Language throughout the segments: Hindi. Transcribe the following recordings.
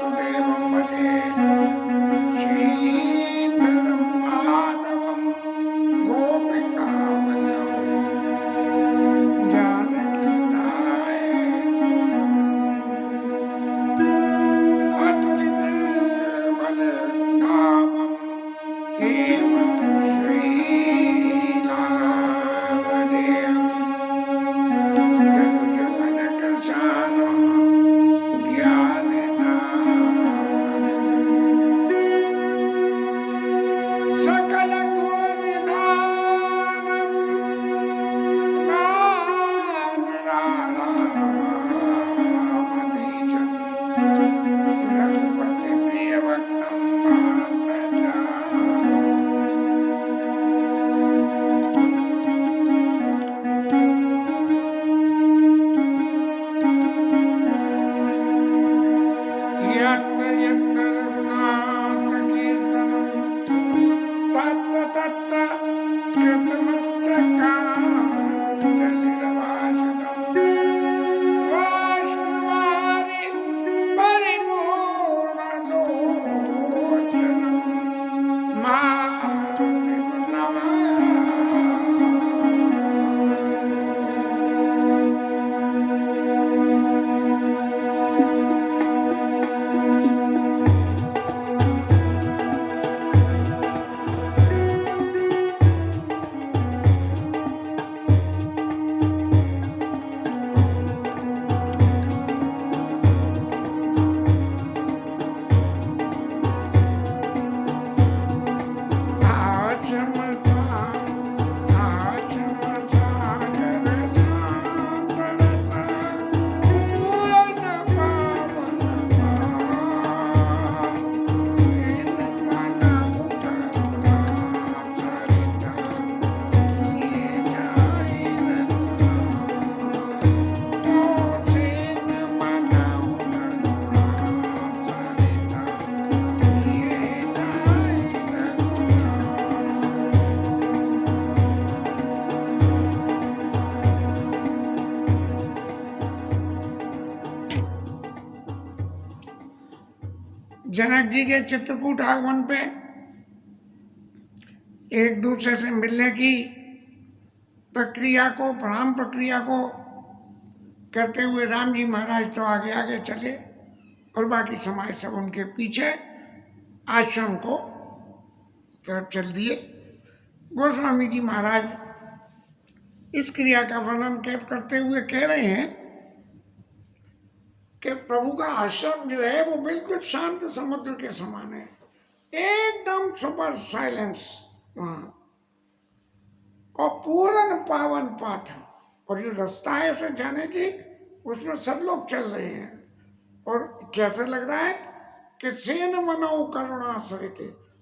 वासुदेवं भजे श्रीधरं माधवं गोपिकावल्लभं जानकीनायकम् अतुलितबलधामं हेम श्रीरामदेवं तनुजवनकृशानं ज्ञाननादं सकलगुणनिधानं रामधीशं रघुपतिप्रियभक्तं यत्र यत्र रघुनाथकीर्तनं तत्र तत्र कृतमस्तकाञ्जलिर्भाषणम् वाष्णवारि परिपूर्णलोचनं मारुतिं नमामि। जनक जी के चित्रकूट आगमन पे एक दूसरे से मिलने की प्रक्रिया को, प्रणाम प्रक्रिया को करते हुए राम जी महाराज तो आगे आगे चले और बाकी समाज सब उनके पीछे आश्रम को तरफ चल दिए। गोस्वामी जी महाराज इस क्रिया का वर्णन करते हुए कह रहे हैं कि प्रभु का आश्रम जो है वो बिल्कुल शांत समुद्र के समान है, एकदम सुपर साइलेंस वहां, और पूर्ण पावन पाथ, और जो रास्ता है उसे जाने की उसमें सब लोग चल रहे हैं। और कैसे लग रहा है कि सेन मनो करुणा सरित,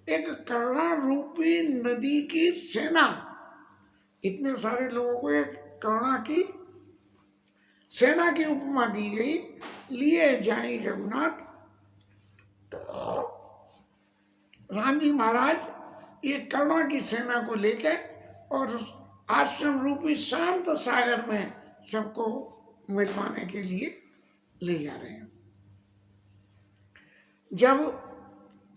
एक करुणा रूपी नदी की सेना, इतने सारे लोगों को एक करुणा की सेना की उपमा दी गई। लिए जाए रघुनाथ, तो राम जी महाराज ये करुणा की सेना को लेकर और आश्रम रूपी शांत सागर में सबको मिलवाने के लिए ले जा रहे हैं। जब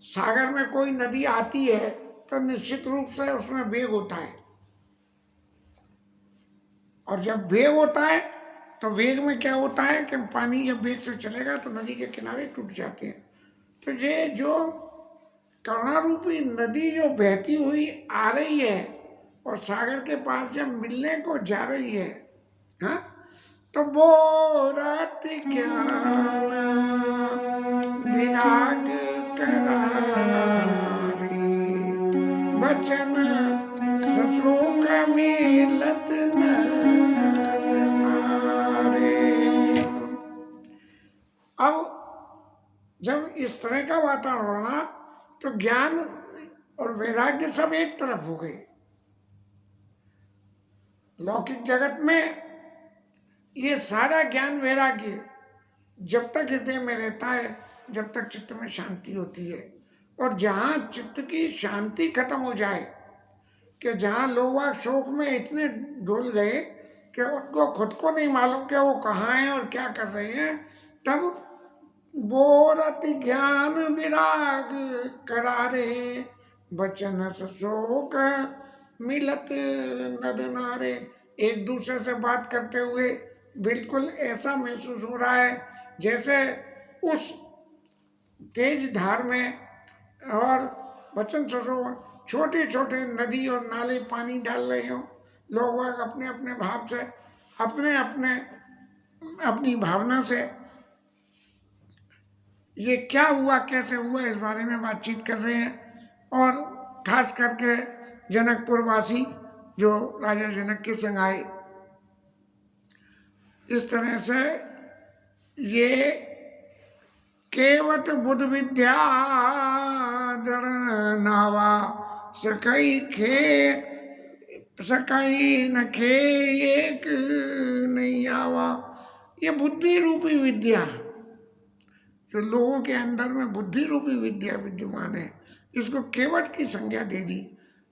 सागर में कोई नदी आती है तो निश्चित रूप से उसमें वेग होता है, और जब वेग होता है तो वेग में क्या होता है कि पानी जब वेग से चलेगा तो नदी के किनारे टूट जाते हैं। तो ये जो करुणा रूपी नदी जो बहती हुई आ रही है और सागर के पास जब मिलने को जा रही है, हाँ, तो वो रात क्या विराग करारी बचन सशोक मिलत अब जब इस तरह का वातावरण रहा तो ज्ञान और वैराग्य सब एक तरफ हो गए। लौकिक जगत में ये सारा ज्ञान वैराग्य जब तक हृदय में रहता है, जब तक चित्त में शांति होती है, और जहाँ चित्त की शांति खत्म हो जाए कि जहाँ लोग शोक में इतने डूब गए कि उनको खुद को नहीं मालूम कि वो कहाँ हैं और क्या कर रहे हैं, तब बोरति ज्ञान विराग करारे, बचन शोक मिलत नर नारे। एक दूसरे से बात करते हुए बिल्कुल ऐसा महसूस हो रहा है जैसे उस तेज धार में और वचन सरोवर छोटे छोटे नदी और नाले पानी डाल रहे हो। लोग बाग अपने अपने भाव से, अपने अपने अपनी भावना से ये क्या हुआ कैसे हुआ इस बारे में बातचीत कर रहे हैं। और खास करके जनकपुर वासी जो राजा जनक के संग आए, इस तरह से ये केवट बुध विद्या दृढ़ नावा, सकई न खे एक नहीं आवा। ये बुद्धि रूपी विद्या, जो लोगों के अंदर में बुद्धि रूपी विद्या विद्यमान है, इसको केवट की संज्ञा दे दी।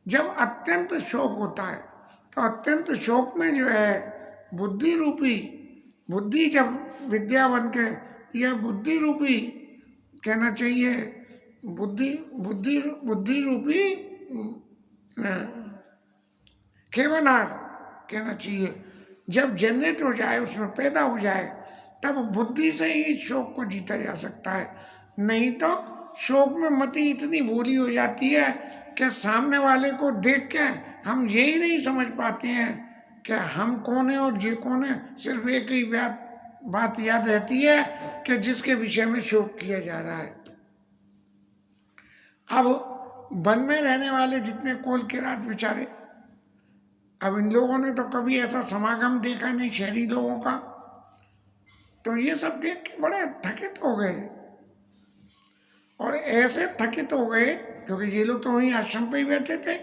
जब अत्यंत शोक होता है तो अत्यंत शोक में जो है बुद्धि रूपी, बुद्धि जब विद्या बन के, यह बुद्धि रूपी कहना चाहिए, बुद्धि बुद्धि बुद्धि रूपी केवनार कहना चाहिए, जब जनरेट हो जाए, उसमें पैदा हो जाए, तब बुद्धि से ही शोक को जीता जा सकता है। नहीं तो शोक में मति इतनी भूरी हो जाती है कि सामने वाले को देख के हम यही नहीं समझ पाते हैं कि हम कौन है और ये कौन है। सिर्फ एक ही बात याद रहती है कि जिसके विषय में शोक किया जा रहा है। अब वन में रहने वाले जितने कोल किरात बेचारे, अब इन लोगों ने तो कभी ऐसा समागम देखा नहीं शहरी लोगों का, तो ये सब देख के बड़े थकित हो गए। और ऐसे थकित हो गए क्योंकि ये लोग तो वहीं आश्रम पे ही बैठे थे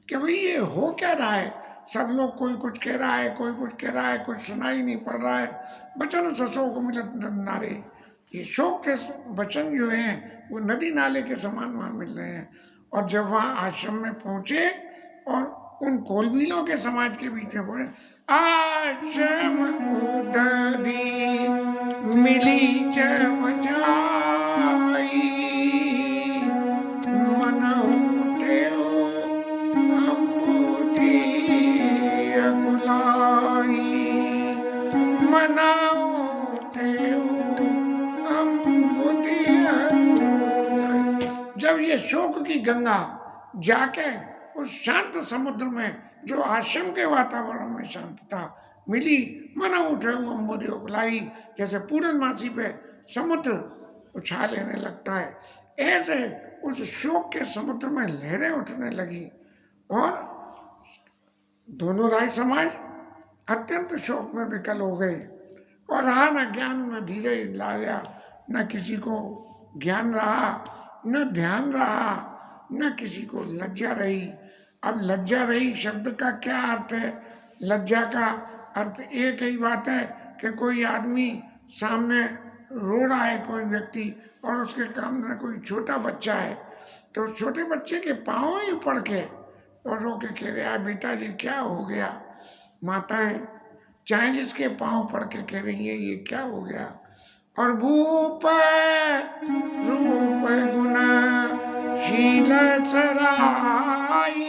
कि भाई ये हो क्या रहा है। सब लोग कोई कुछ कह रहा है, कोई कुछ कह रहा है, कुछ सुनाई नहीं पड़ रहा है। वचन शोक मिलत नारे, ये शोक के वचन जो हैं वो नदी नाले के समान वहाँ मिल रहे हैं। और जब वहाँ आश्रम में पहुँचे और उन कोलबीलों के समाज के बीच में बोले, आश्रम उदधी मिली जब जाई, मनहु तेउ अम्बुधि अकुलाई, मनहु तेउ अम्बुधि अकुलाई। जब ये शोक की गंगा जाके उस शांत समुद्र में, जो आश्रम के वातावरण में शांतता मिली, मना उठे अम्बुधि उकुलाई, जैसे पूर्णमासी पे समुद्र उछाल लेने लगता है, ऐसे उस शोक के समुद्र में लहरें उठने लगी। और दोनों राय समाज अत्यंत शोक में विकल हो गए। और रहा न ज्ञान न धीरज लाया, न किसी को ज्ञान रहा, न ध्यान रहा, न किसी को लज्जा रही। अब लज्जा रही शब्द का क्या अर्थ है? लज्जा का अर्थ एक ही बात है कि कोई आदमी सामने रो रहा है, कोई व्यक्ति, और उसके सामने कोई छोटा बच्चा है, तो छोटे बच्चे के पाँव ही पड़ के और रो के कह रहा है, बेटा जी क्या हो गया। माताएं चाहे जिसके पाँव पड़ के कह रही है ये क्या हो गया। और भूप रूप गुना शील सराई,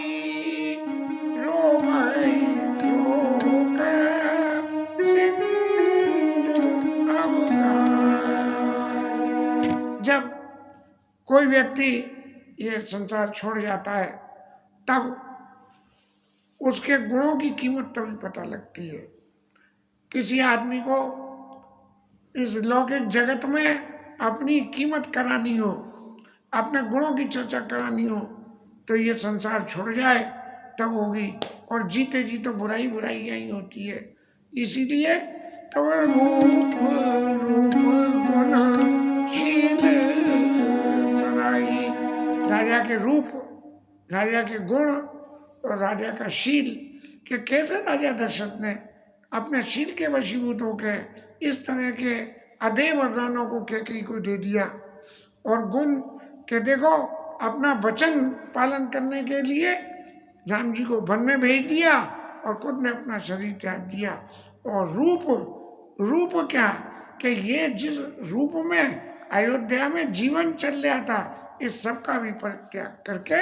रोमई शोक सिंधु अवगाई। जब कोई व्यक्ति ये संसार छोड़ जाता है तब उसके गुणों की कीमत तभी पता लगती है। किसी आदमी को इस लौकिक जगत में अपनी कीमत करानी हो, अपने गुणों की चर्चा करानी हो, तो ये संसार छोड़ जाए तब होगी। और जीते जी तो बुराई बुराई यही होती है। इसीलिए तो रूप रूप गुण शील सराई, राजा के रूप, राजा के गुण और राजा का शील, कि कैसे राजा दशरथ ने अपने शील के वशीभूत होकर इस तरह के अधे वरदानों को कैकेयी को दे दिया। और गुण के देखो अपना वचन पालन करने के लिए राम जी को वन में भेज दिया और खुद ने अपना शरीर त्याग दिया। और रूप, रूप क्या कि ये जिस रूप में अयोध्या में जीवन चल रहा था, इस सब का भी परित्याग करके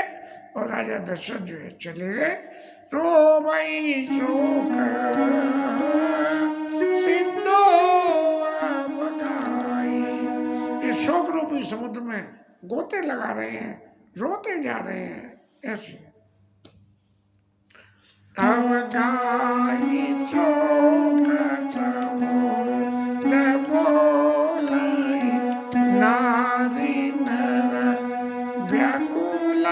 और राजा दशरथ जो है चले गए। रो भाई शोक सिंधु बगाई, ये शोक रूपी समुद्र में गोते लगा रहे हैं, रोते जा रहे हैं ऐसे। अब गाई चोक समुद्र बोलाई, नारी नर व्याकुल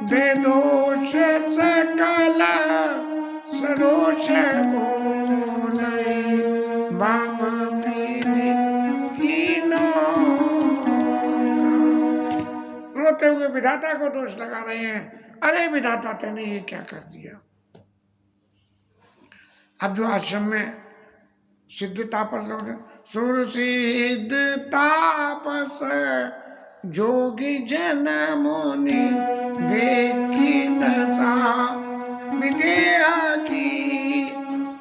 दे दोष सकल सरोष बोलई, बाम पीढ़ी कीनो। रोते हुए विधाता को दोष लगा रहे हैं, अरे विधाता तेने ये क्या कर दिया। अब जो आश्रम में सिद्ध तापस लोग, सुर सिद्ध तापस जोगी जन मुनि देखी दशा, विद्या की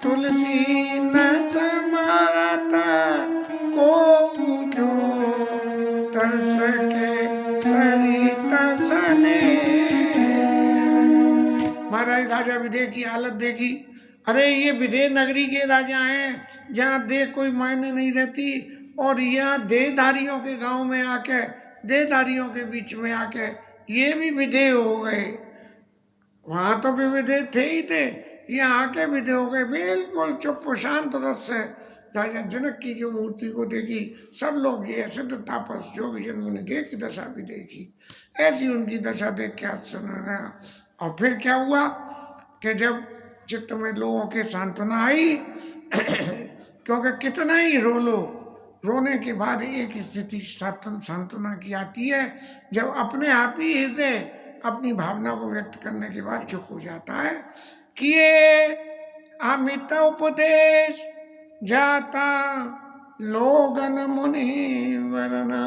तुलसी न समरत को जो तरस के सरिता सने। महाराज राजा विदेह की हालत देखी, अरे ये विदेह नगरी के राजा हैं जहाँ देह कोई मायने नहीं रहती, और यहाँ देहधारियों के गांव में आके, देहधारियों के बीच में आके ये भी विदेह हो गए। वहां तो भी विदेह थे ही थे, यहाँ आके विदेह हो गए। बिल्कुल चुप शांत रस से राजा जनक की जो मूर्ति को देखी, सब लोग ये सिद्ध तापस जोगी जन मुनि देह की दशा भी देखी। ऐसी उनकी दशा देख के आश्चर्य। और फिर क्या हुआ कि जब चित्त में लोगों के सांत्वना आई क्योंकि कितना ही रो लो, रोने के बाद एक स्थिति सांत्वना की आती है जब अपने आप ही हृदय अपनी भावना को व्यक्त करने के बाद चुप हो जाता है कि ये अमित उपदेश जाता लोगन मुनि वरना।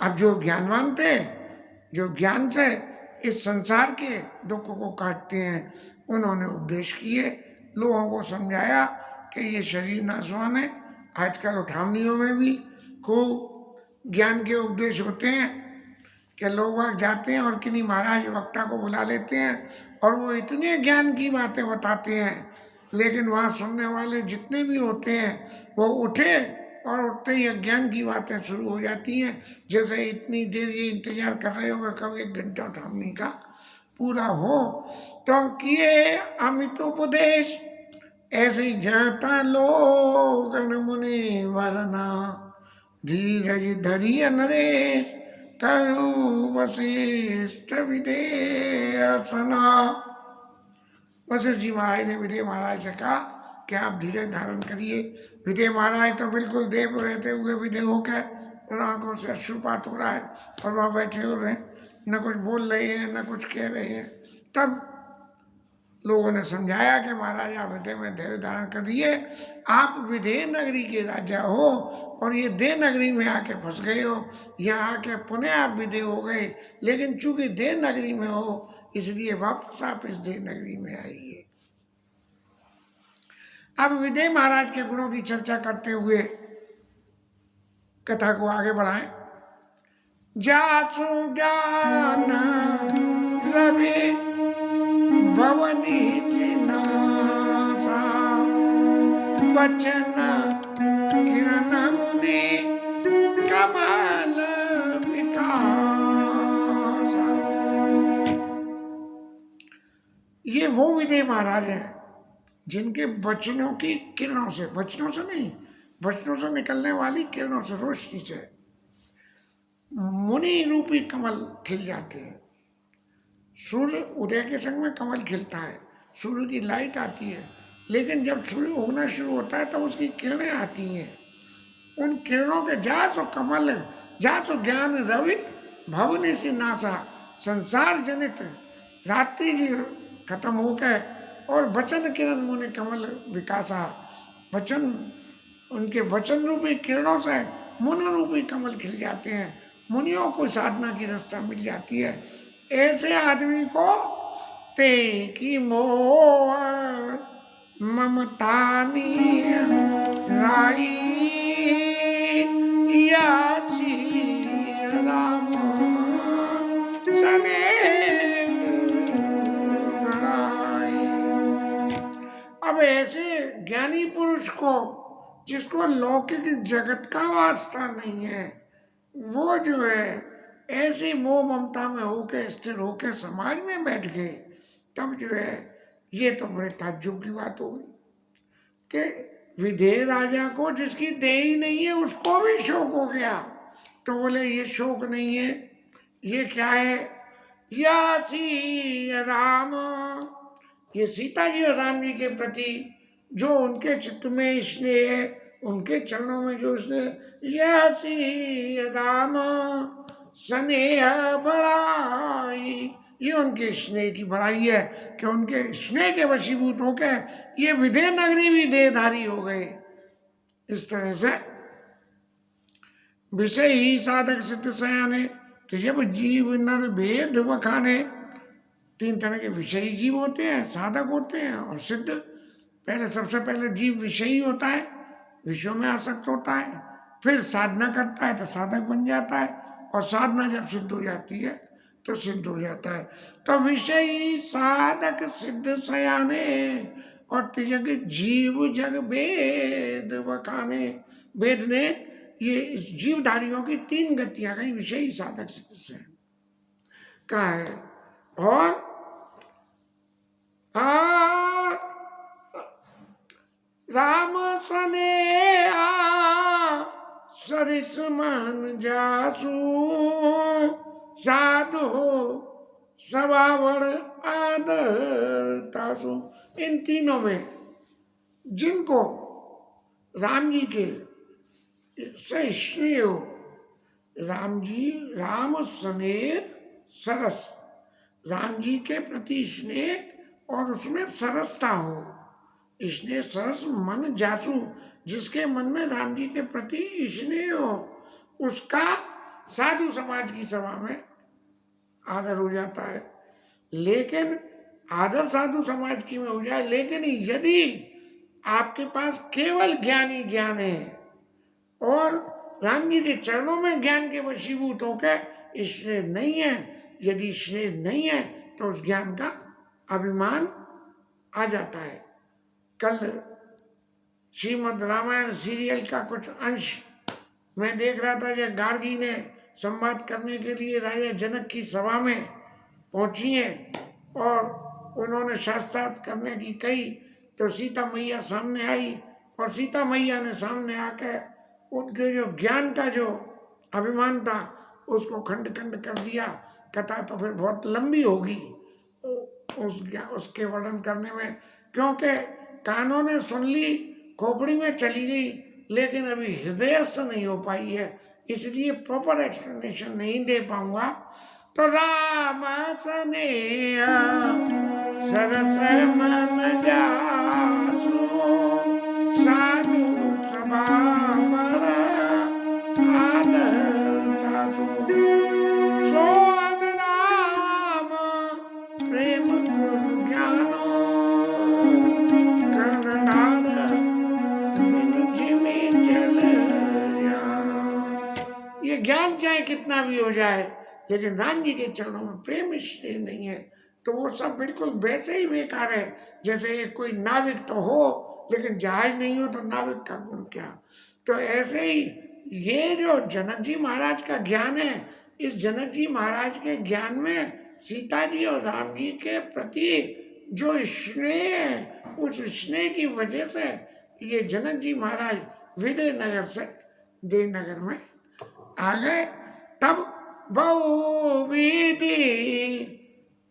अब जो ज्ञानवान थे, जो ज्ञान से इस संसार के दुख को काटते हैं, उन्होंने उपदेश किए, लोगों को समझाया कि ये शरीर नाशवान है। आजकल उठावनियों में भी खूब ज्ञान के उपदेश होते हैं कि लोग वहाँ जाते हैं और किन्हीं महाराज वक्ता को बुला लेते हैं और वो इतने ज्ञान की बातें बताते हैं, लेकिन वहाँ सुनने वाले जितने भी होते हैं वो उठे और उठते ही अज्ञान की बातें शुरू हो जाती हैं। जैसे इतनी देर ये इंतजार कर रहे होंगे कब 1 घंटा उठावनी का पूरा हो, तो किए अमित उपदेश ऐसे जाता लोग मुनि वरना। धीरज धरी नरेश कहूँ वशिष्ठ विदेह सना। वशिष्ठ जी महाराज ने विदेह महाराज से कहा कि आप धीरज धारण करिए। विदेह महाराज तो बिल्कुल देव रहते हुए विदेह होकर और आंखों से अश्रुपात हो रहा है और वहाँ बैठे हो रहे हैं, न कुछ बोल रहे हैं न कुछ कह रहे हैं। तब लोगों ने समझाया कि महाराज आप हृदय में धैर्य धारण करिए, आप विदेह नगरी के राजा हो और ये देह नगरी में आके फंस गए हो। यहाँ आके पुनः आप विदेह हो गए, लेकिन चूंकि देह नगरी में हो इसलिए वापस आप इस देह नगरी में आइए। अब विदेह महाराज के गुणों की चर्चा करते हुए कथा को आगे बढ़ाएं। जासु ज्ञान रवि भवनी चिनासा, बचन किरण मुनि कमल विकासा। ये वो विदेह महाराज हैं जिनके वचनों की किरणों से, वचनों से नहीं, वचनों से निकलने वाली किरणों से, रोशनी से मुनि रूपी कमल खिल जाते हैं। सूर्य उदय के संग में कमल खिलता है, सूर्य की लाइट आती है, लेकिन जब सूर्य उगना शुरू होता है तब उसकी किरणें आती हैं। उन किरणों के जासो कमल, जासो ज्ञान रवि भवनी सी नासा, संसार जनित रात्रि जी खत्म हो गए और वचन किरण मुनि कमल विकासा। वचन, उनके वचन रूपी किरणों से मुनि रूपी कमल खिल जाते हैं, मुनियों को साधना की रास्ता मिल जाती है। ऐसे आदमी को ते की मोह ममतानी राई अब ऐसे ज्ञानी पुरुष को, जिसको लौकिक जगत का वास्ता नहीं है, वो जो है ऐसी मोह ममता में होके स्थिर होके समाज में बैठ गए, तब जो है ये तो बड़े ताज्जुब की बात हो गई कि विदेह राजा को जिसकी देह ही नहीं है उसको भी शौक हो गया। तो बोले ये शौक नहीं है, ये क्या है? या सी राम, ये सीता जी और राम जी के प्रति जो उनके चित्त में स्नेह है, उनके चरणों में जो स्नेह, या सी राम स्नेह बढ़ाई, ये उनके स्नेह की बढ़ाई है कि उनके स्नेह के वशीभूत होकर ये विदेह नगरी भी देहधारी हो गए। इस तरह से विषय ही साधक सिद्ध सयाने, तो जब जीव नर भेद बखाने, तीन तरह के विषयी जीव होते हैं, साधक होते हैं और सिद्ध। पहले सबसे पहले जीव विषयी होता है, विषयों में आसक्त होता है, फिर साधना करता है तो साधक बन जाता है, और साधना जब सिद्ध हो जाती है तो सिद्ध हो जाता है। तो विषयी साधक सिद्ध सयाने और तिजग जीव जग भेद बखाने। वेद ने ये इस जीवधारियों की तीन गतियां कही, विषयी साधक सिद्ध सयाने कहा है। और राम सनेहा सरिस मन जासु, साधु सवावड़ आदर तासु। इन तीनों में जिनको राम जी के से स्नेह हो, राम जी, राम स्नेह सरस, राम जी के प्रति स्नेह और उसमें सरसता हो, स्नेह सरस मन जासु, जिसके मन में राम जी के प्रति स्नेह हो, उसका साधु समाज की सभा में आदर हो जाता है। लेकिन आदर साधु समाज की में हो जाए, लेकिन यदि आपके पास केवल ज्ञानी ज्ञान है और राम जी के चरणों में ज्ञान के वशीभूत होकर स्नेह नहीं है, यदि स्नेह नहीं है तो उस ज्ञान का अभिमान आ जाता है। कल श्रीमद् रामायण सीरियल का कुछ अंश मैं देख रहा था, जब गार्गी ने संवाद करने के लिए राजा जनक की सभा में पहुंची हैं और उन्होंने शास्त्रार्थ करने की कही, तो सीता मैया सामने आई और सीता मैया ने सामने आकर उनके जो ज्ञान का जो अभिमान था उसको खंड खंड कर दिया। कथा तो फिर बहुत लंबी होगी उसके वर्णन करने में, क्योंकि कानों ने सुन ली, खोपड़ी में चली गई, लेकिन अभी हृदयस्थ नहीं हो पाई है, इसलिए प्रॉपर एक्सप्लेनेशन नहीं दे पाऊंगा। तो राम स्नेह सरस मन जासु, साधु सभा बड़ आदर तासु, सोन राम प्रेम गुण ज्ञानो, कर्णधार बिन जिमि जल। ये ज्ञान चाहे कितना भी हो जाए, लेकिन राम जी के चरणों में प्रेम स्नेह नहीं है तो वो सब बिल्कुल वैसे ही बेकार है, जैसे कोई नाविक तो हो लेकिन जहाज नहीं हो तो नाविक का गुण क्या। तो ऐसे ही ये जो जनक जी महाराज का ज्ञान है, इस जनक जी महाराज के ज्ञान में सीता जी और राम जी के प्रति जो स्नेह है, उस स्नेह की वजह से ये जनक जी महाराज विदेह नगर से देव नगर में आ गए। तब बहुविधि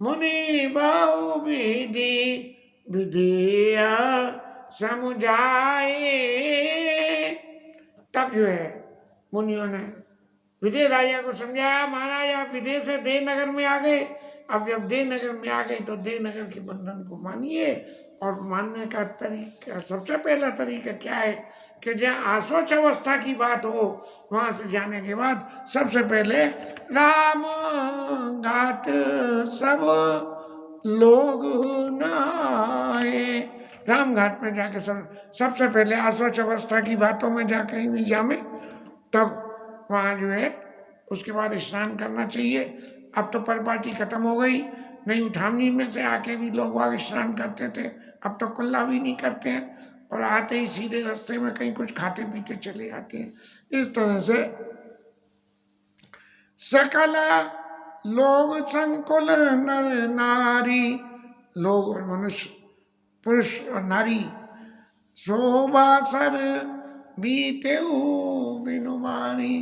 मुनि बहुविधि विधेय समुझाए। तब जो है मुनियों ने विदेह राजा को समझाया, महाराज आप विदेह से देव नगर में आ गए, अब जब देव नगर में आ गए तो देव नगर के बंधन को मानिए। और मानने का तरीका, सबसे पहला तरीका क्या है कि जहाँ आशोच अवस्था की बात हो, वहां से जाने के बाद सबसे पहले राम घाट सब लोग नहाए, राम घाट में जाके सबसे पहले आशोच अवस्था की बातों में जा कहीं भी जामे, तब वहाँ जो है उसके बाद स्नान करना चाहिए। अब तो परिपाटी खत्म हो गई, नहीं उठावनी में से आके भी लोग वहाँ स्नान करते थे, अब तो कुल्ला भी नहीं करते हैं और आते ही सीधे रास्ते में कहीं कुछ खाते पीते चले जाते हैं। इस तरह से सकल लोग संकुल नर नारी, लोग और मनुष्य, पुरुष और नारी, शोभा सर बीते बिनु मारी,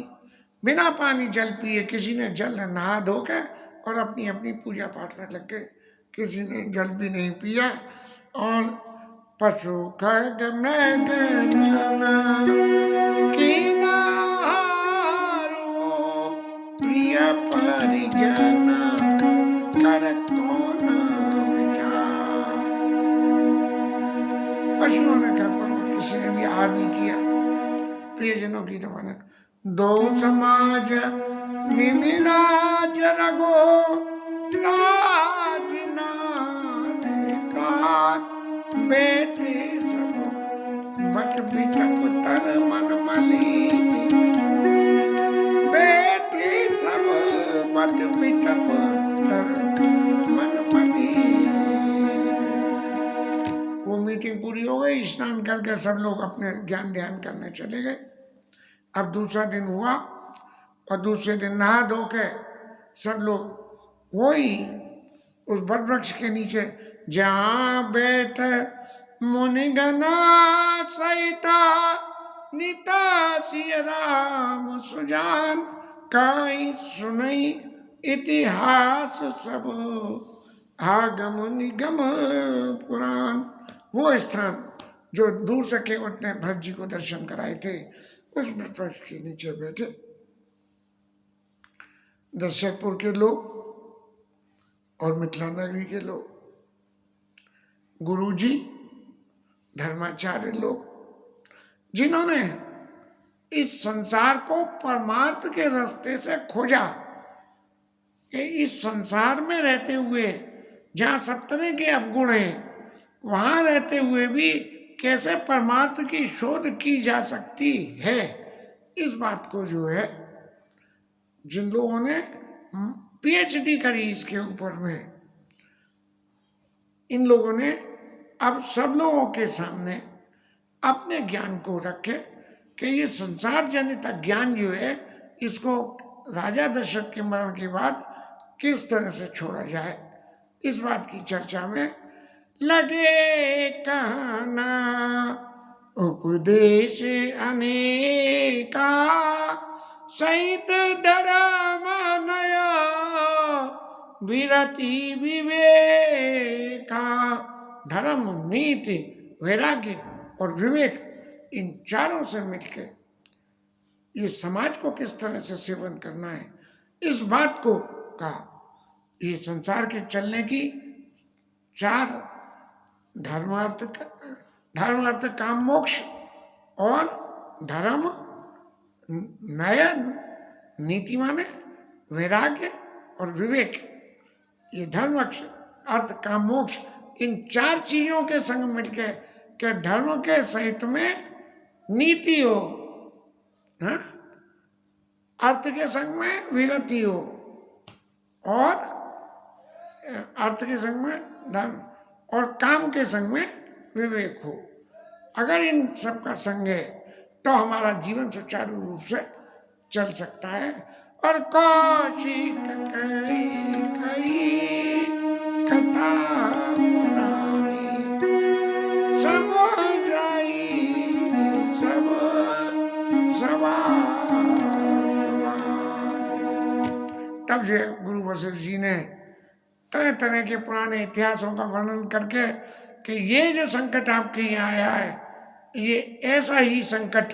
बिना पानी जल पिए, किसी ने जल नहा धो के और अपनी अपनी पूजा पाठ में लग गए, किसी ने जल भी नहीं पिया। और पशु खग मृग प्रिय परिजन कर कौन विचार। पशुओं ने घर पर किसी ने भी आहार नहीं किया, प्रियजनों की तो मैंने दो समाज निमिराज रगो राज बेटे सब बट बिटप तर मन मली, बेटे सब बट बिटप तर मन मली। वो मीटिंग पूरी हो गई, स्नान करके सब लोग अपने ज्ञान ध्यान करने चले गए। अब दूसरा दिन हुआ और दूसरे दिन नहा धो के सब लोग वही उस बट वृक्ष के नीचे जहाँ बैठ मुनिगना सहिता निता सिय राम सुजान, काई सुनई इतिहास सब आगम निगम पुराण। वो स्थान जो दूर से केवट ने भरत जी को दर्शन कराए थे, उस वृक्ष के नीचे बैठे दशरथपुर के लोग और मिथिला नगरी के लोग, गुरुजी, धर्माचार्य लोग, जिन्होंने इस संसार को परमार्थ के रास्ते से खोजा कि इस संसार में रहते हुए जहाँ सब तरह के अवगुण हैं, वहाँ रहते हुए भी कैसे परमार्थ की शोध की जा सकती है, इस बात को जो है जिन लोगों ने पीएचडी करी इसके ऊपर में, इन लोगों ने अब सब लोगों के सामने अपने ज्ञान को रखे कि ये संसार जनित ज्ञान जो है, इसको राजा दशरथ के मरण के बाद किस तरह से छोड़ा जाए, इस बात की चर्चा में लगे कहना उपदेश अनेका, सहित धर्म नया विरति विवेका। धर्म, नीति, वैराग्य और विवेक, इन चारों से मिलकर ये समाज को किस तरह से सेवन करना है, इस बात को कहा। ये संसार के चलने की चार धर्मार्थ, काम, मोक्ष और धर्म, नयन, नीति माने वैराग्य और विवेक, ये धर्म, अर्थ, काम, मोक्ष, इन चार चीजों के संग मिलकर के धर्म के सहित में नीति हो, हाँ? अर्थ के संग में विरति हो और अर्थ के संग में धर्म और काम के संग में विवेक हो। अगर इन सब का संग है तो हमारा जीवन सुचारू रूप से चल सकता है। और कौशिक कई कथा पुरानी, समझाई सब सवा। तब से गुरु वशिष्ठ जी ने तरह तरह के पुराने इतिहासों का वर्णन करके कि ये जो संकट आपके यहाँ आया है, ये ऐसा ही संकट,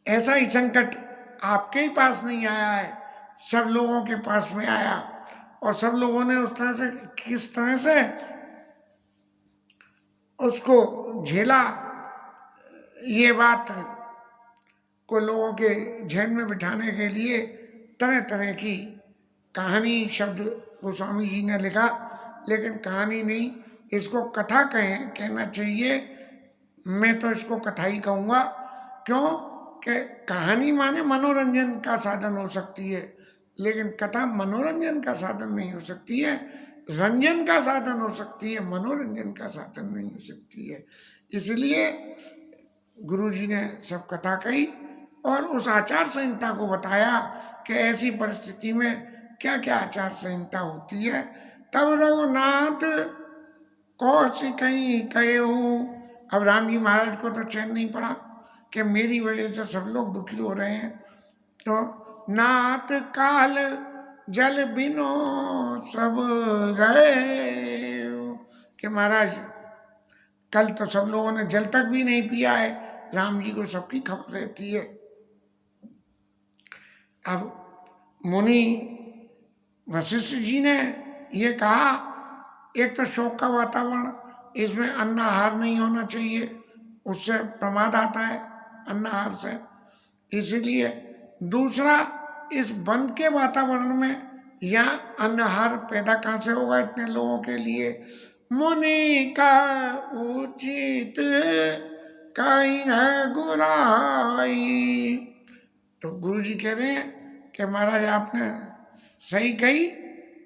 ऐसा ही संकट आपके ही पास नहीं आया है, सब लोगों के पास में आया। और सब लोगों ने उस तरह से, किस तरह से उसको झेला, ये बात को लोगों के ध्यान में बिठाने के लिए तरह तरह की कहानी शब्द गोस्वामी जी ने लिखा, लेकिन कहानी नहीं, इसको कथा कहना चाहिए। मैं तो इसको कथा ही कहूँगा। क्यों कि कहानी माने मनोरंजन का साधन हो सकती है, लेकिन कथा मनोरंजन का साधन नहीं हो सकती है। रंजन का साधन हो सकती है, मनोरंजन का साधन नहीं हो सकती है। इसलिए गुरु जी ने सब कथा कही और उस आचार संहिता को बताया कि ऐसी परिस्थिति में क्या क्या आचार संहिता होती है। तब रघुनाथ कौशिक कहीं कहे हूँ। अब राम जी महाराज को तो चैन नहीं पड़ा कि मेरी वजह से सब लोग दुखी हो रहे हैं। तो नाथ काल जल बिनो सब रहे कि महाराज कल तो सब लोगों ने जल तक भी नहीं पिया है। राम जी को सबकी खबर रहती है। अब मुनि वशिष्ठ जी ने ये कहा, एक तो शोक का वातावरण, इसमें अन्न आहार नहीं होना चाहिए, उससे प्रमाद आता है अन्न आहार से। इसीलिए दूसरा, इस वन के वातावरण में यहाँ अन्न आहार पैदा कहाँ से होगा इतने लोगों के लिए। मुनि का उचित कहीं है गुराई। तो गुरु जी कह रहे हैं कि महाराज आपने सही कही।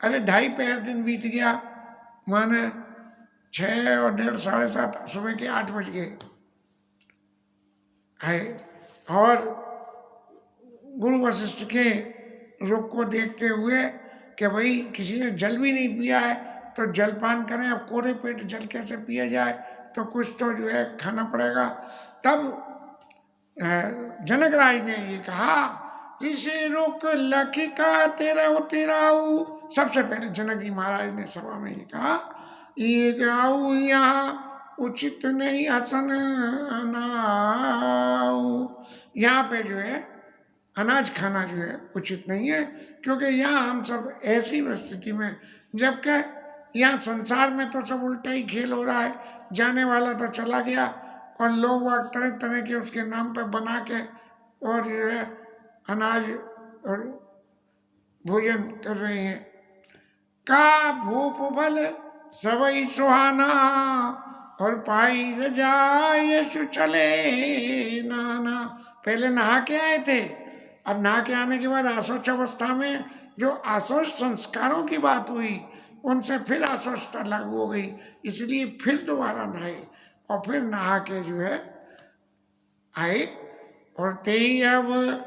अरे 2.5 पैर दिन बीत गया, माने 6 और 1.5 7:30 सुबह के 8 बज गए है। और गुरु वशिष्ठ के रुख को देखते हुए कि भाई किसी ने जल भी नहीं पिया है तो जलपान करें। अब कोरे पेट जल कैसे पिया जाए, तो कुछ तो जो है खाना पड़ेगा। तब जनक राज ने ये कहा, ऋषि रुक लखिका तेरा तेराऊ। सबसे पहले जनक जी महाराज ने सभा में ये कहा, ये गाऊ यहाँ उचित नहीं आसन अनाऊ। यहाँ पे जो है अनाज खाना जो है उचित नहीं है, क्योंकि यहाँ हम सब ऐसी स्थिति में, जबकि यहाँ संसार में तो सब उल्टा ही खेल हो रहा है। जाने वाला तो चला गया और लोग वह तरह तरह के उसके नाम पे बना के और जो है अनाज और भोजन कर रहे हैं। का भूप बल सबई सुहाना और पाई रजाए चले नाना। पहले नहा के आए थे, अब नहा के आने के बाद आशोच अवस्था में जो आशोच संस्कारों की बात हुई, उनसे फिर आशोचता लागू हो गई। इसलिए फिर दोबारा नहाए और फिर नहा के जो है आए। और ते अवसर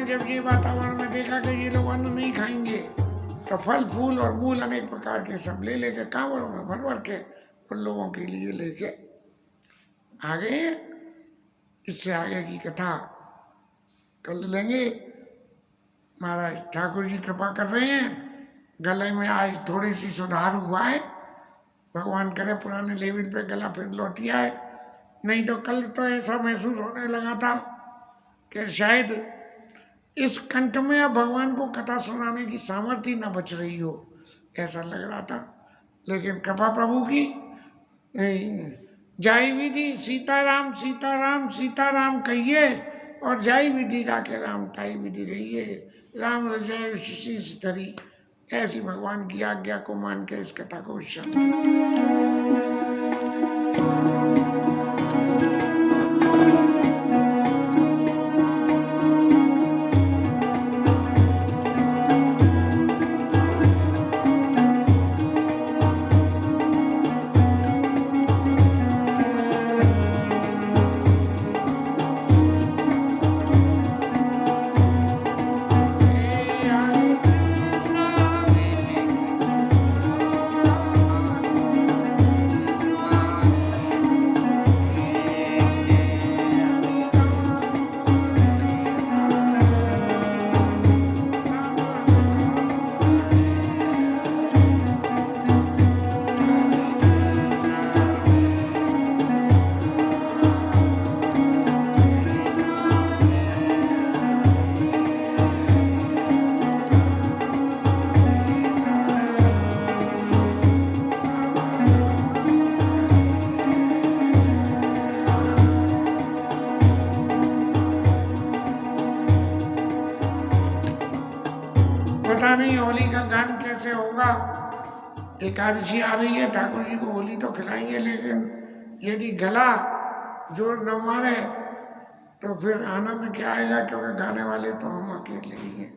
जब ये वातावरण में देखा कि ये लोग अन्न नहीं खाएंगे, तो फल फूल और मूल अनेक प्रकार के सब ले लेके कांवड़ों में भर भर के उन लोगों के लिए लेके आगे। इससे आगे की कथा कल लेंगे। महाराज ठाकुर जी कृपा कर रहे हैं, गले में आज थोड़ी सी सुधार हुआ है। भगवान करे पुराने लेवल पे गला फिर लौट आए, नहीं तो कल तो ऐसा महसूस होने लगा था कि शायद इस कंठ में अब भगवान को कथा सुनाने की सामर्थ्य न बच रही हो, ऐसा लग रहा था। लेकिन कृपा प्रभु की। जाई विधि सीताराम सीताराम सीताराम कहिए और जाई विधि राके राम ताई विधि रहिए। राम रजाय शीश धरी। ऐसी भगवान की आज्ञा को मान के इस कथा को विश्राम नहीं होली का गान कैसे होगा। एकादशी आ रही है, ठाकुर जी को होली तो खिलाएंगे, लेकिन यदि गला जोर न मारे तो फिर आनंद क्या आएगा, क्योंकि गाने वाले तो हम अकेले ही हैं।